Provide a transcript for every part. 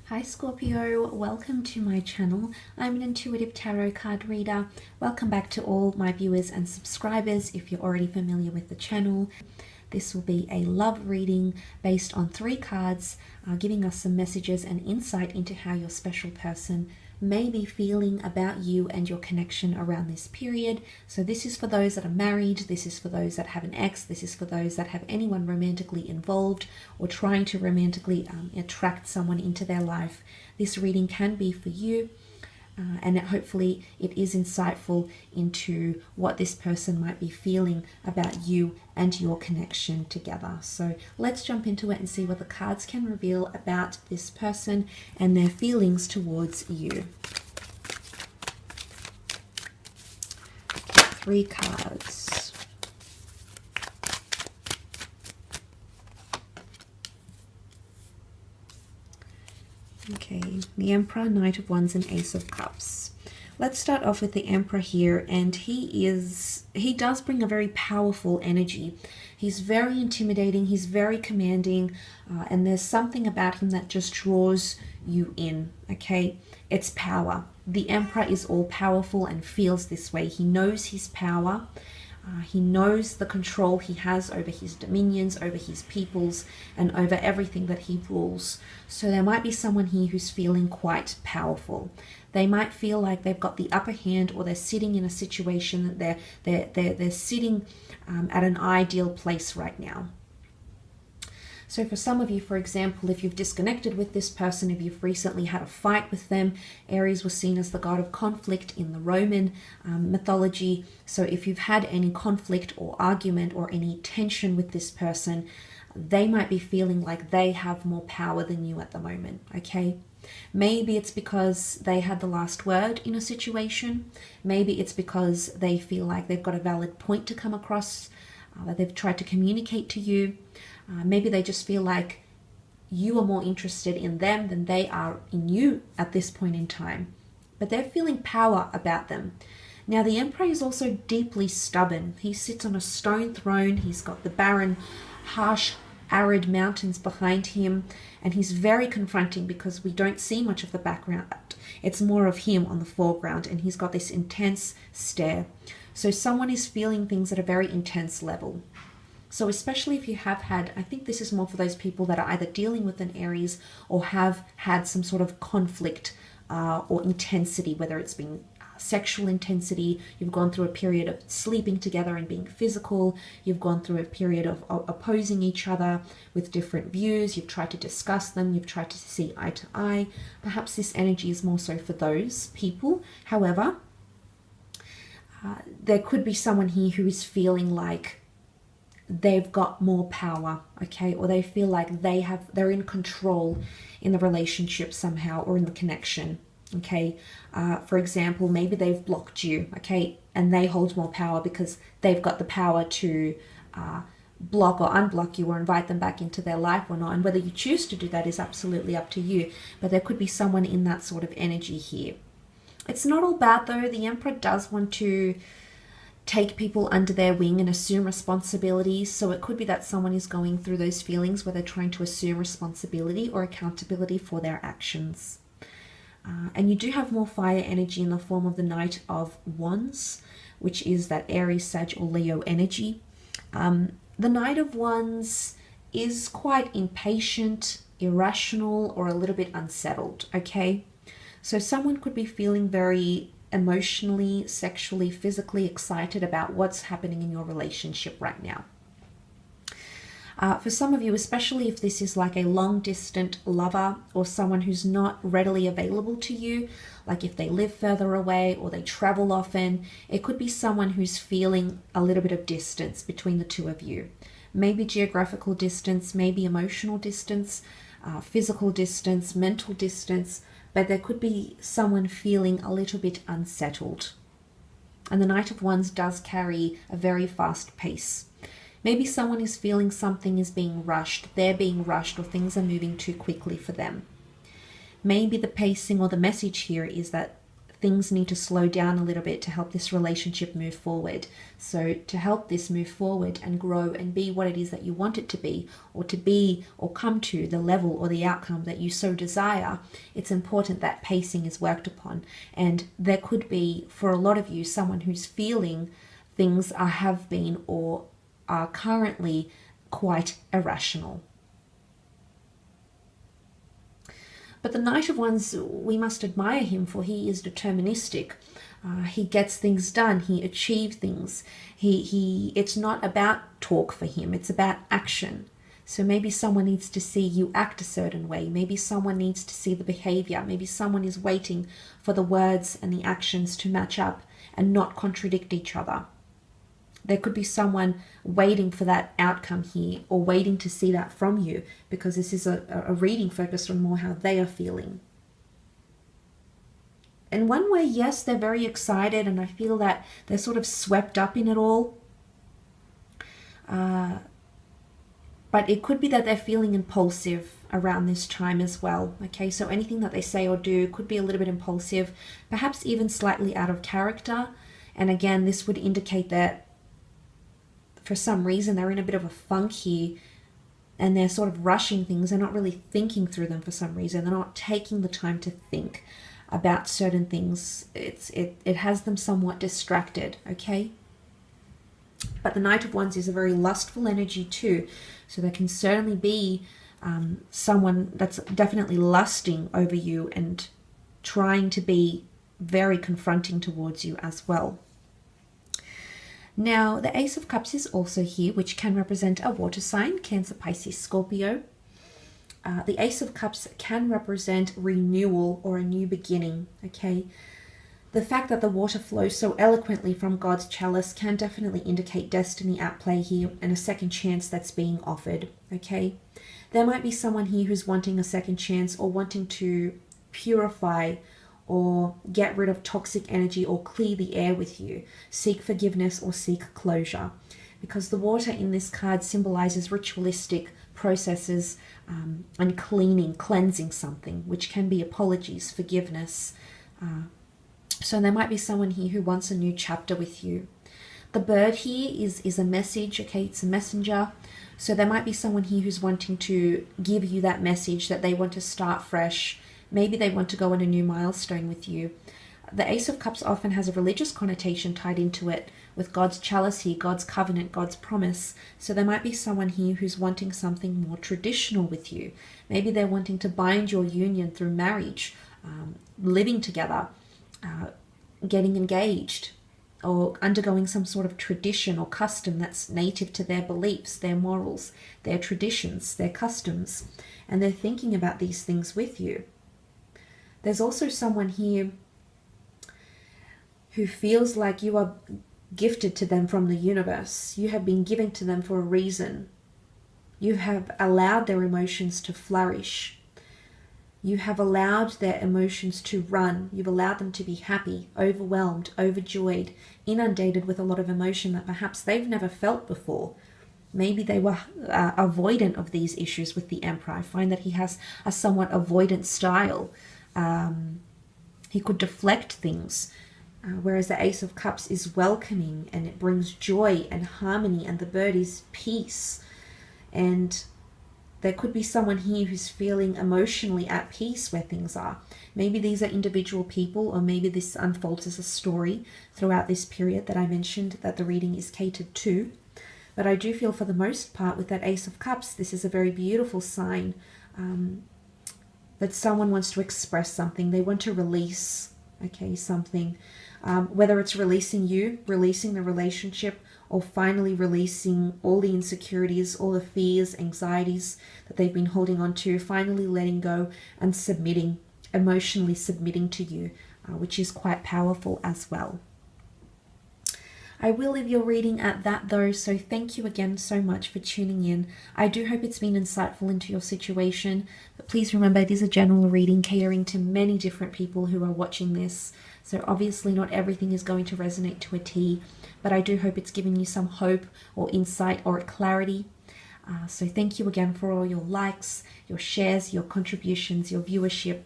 Hi Scorpio, welcome to my channel. I'm an intuitive tarot card reader. Welcome back to all my viewers and subscribers if you're already familiar with the channel. This will be a love reading based on 3 cards, giving us some messages and insight into how your special person may be feeling about you and your connection around this period. So this is for those that are married, this is for those that have an ex, this is for those that have anyone romantically involved or trying to romantically attract someone into their life. This reading can be for you. And hopefully it is insightful into what this person might be feeling about you and your connection together. So let's jump into it and see what the cards can reveal about this person and their feelings towards you. 3 cards. Okay, the Emperor, Knight of Wands, and Ace of Cups. Let's start off with the Emperor here, and he does bring a very powerful energy. He's very intimidating, he's very commanding, and there's something about him that just draws you in, okay? It's power. The Emperor is all powerful and feels this way. He knows his power. He knows the control he has over his dominions, over his peoples, and over everything that he rules. So there might be someone here who's feeling quite powerful. They might feel like they've got the upper hand, or they're sitting in a situation that they're sitting at an ideal place right now. So for some of you, for example, if you've disconnected with this person, if you've recently had a fight with them, Aries was seen as the god of conflict in the Roman mythology. So if you've had any conflict or argument or any tension with this person, they might be feeling like they have more power than you at the moment, okay? Maybe it's because they had the last word in a situation. Maybe it's because they feel like they've got a valid point to come across, that they've tried to communicate to you. Maybe they just feel like you are more interested in them than they are in you at this point in time. But they're feeling power about them. Now, the Emperor is also deeply stubborn. He sits on a stone throne. He's got the barren, harsh, arid mountains behind him. And he's very confronting because we don't see much of the background. It's more of him on the foreground. And he's got this intense stare. So someone is feeling things at a very intense level. So especially if you have had, I think this is more for those people that are either dealing with an Aries or have had some sort of conflict or intensity, whether it's been sexual intensity, you've gone through a period of sleeping together and being physical, you've gone through a period of opposing each other with different views, you've tried to discuss them, you've tried to see eye to eye. Perhaps this energy is more so for those people. However, there could be someone here who is feeling like they've got more power, okay, or they feel like they're in control in the relationship somehow, or in the connection, okay. For example, maybe they've blocked you, okay, and they hold more power because they've got the power to block or unblock you, or invite them back into their life or not. And whether you choose to do that is absolutely up to you, but there could be someone in that sort of energy here. It's not all bad though. The Emperor does want to take people under their wing and assume responsibilities. So it could be that someone is going through those feelings where they're trying to assume responsibility or accountability for their actions. And you do have more fire energy in the form of the Knight of Wands, which is that Aries, Sag, or Leo energy. The Knight of Wands is quite impatient, irrational, or a little bit unsettled, okay? So someone could be feeling very emotionally, sexually, physically excited about what's happening in your relationship right now. For some of you, especially if this is like a long distant lover or someone who's not readily available to you, like if they live further away or they travel often, it could be someone who's feeling a little bit of distance between the two of you. Maybe geographical distance, maybe emotional distance, physical distance, mental distance, but there could be someone feeling a little bit unsettled. And the Knight of Wands does carry a very fast pace. Maybe someone is feeling something is being rushed, they're being rushed, or things are moving too quickly for them. Maybe the pacing or the message here is that things need to slow down a little bit to help this relationship move forward. So to help this move forward and grow and be what it is that you want it to be or come to the level or the outcome that you so desire, it's important that pacing is worked upon. And there could be, for a lot of you, someone who's feeling things have been or are currently quite irrational. But the Knight of Wands, we must admire him, for he is deterministic. He gets things done. He achieves things. It's not about talk for him. It's about action. So maybe someone needs to see you act a certain way. Maybe someone needs to see the behavior. Maybe someone is waiting for the words and the actions to match up and not contradict each other. There could be someone waiting for that outcome here, or waiting to see that from you, because this is a reading focused on more how they are feeling. In one way, yes, they're very excited, and I feel that they're sort of swept up in it all. But it could be that they're feeling impulsive around this time as well. Okay, so anything that they say or do could be a little bit impulsive, perhaps even slightly out of character. And again, this would indicate that for some reason they're in a bit of a funk here, and they're sort of rushing things. They're not really thinking through them for some reason. They're not taking the time to think about certain things. It has them somewhat distracted, okay? But the Knight of Wands is a very lustful energy too, so there can certainly be someone that's definitely lusting over you and trying to be very confronting towards you as well. Now, the Ace of Cups is also here, which can represent a water sign, Cancer, Pisces, Scorpio. The Ace of Cups can represent renewal or a new beginning, okay? The fact that the water flows so eloquently from God's chalice can definitely indicate destiny at play here and a second chance that's being offered, okay? There might be someone here who's wanting a second chance or wanting to purify or get rid of toxic energy or clear the air with you, seek forgiveness or seek closure. Because the water in this card symbolizes ritualistic processes and cleansing something, which can be apologies, forgiveness. So there might be someone here who wants a new chapter with you. The bird here is a message, okay, it's a messenger. So there might be someone here who's wanting to give you that message that they want to start fresh. Maybe they want to go on a new milestone with you. The Ace of Cups often has a religious connotation tied into it, with God's chalice here, God's covenant, God's promise. So there might be someone here who's wanting something more traditional with you. Maybe they're wanting to bind your union through marriage, living together, getting engaged, or undergoing some sort of tradition or custom that's native to their beliefs, their morals, their traditions, their customs. And they're thinking about these things with you. There's also someone here who feels like you are gifted to them from the universe. You have been given to them for a reason. You have allowed their emotions to flourish. You have allowed their emotions to run. You've allowed them to be happy, overwhelmed, overjoyed, inundated with a lot of emotion that perhaps they've never felt before. Maybe they were avoidant of these issues with the Emperor. I find that he has a somewhat avoidant style. He could deflect things, whereas the Ace of Cups is welcoming, and it brings joy and harmony, and the bird is peace. And there could be someone here who's feeling emotionally at peace where things are. Maybe these are individual people, or maybe this unfolds as a story throughout this period that I mentioned that the reading is catered to. But I do feel for the most part with that Ace of Cups, this is a very beautiful sign that someone wants to express something. They want to release, okay, something. Whether it's releasing you, releasing the relationship, or finally releasing all the insecurities, all the fears, anxieties that they've been holding on to, finally letting go and submitting, emotionally submitting to you, which is quite powerful as well. I will leave your reading at that though, so thank you again so much for tuning in. I do hope it's been insightful into your situation, but please remember it is a general reading catering to many different people who are watching this, so obviously not everything is going to resonate to a T, but I do hope it's given you some hope or insight or clarity. So thank you again for all your likes, your shares, your contributions, your viewership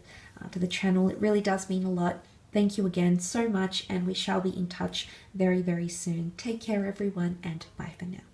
to the channel. It really does mean a lot. Thank you again so much, and we shall be in touch very, very soon. Take care, everyone, and bye for now.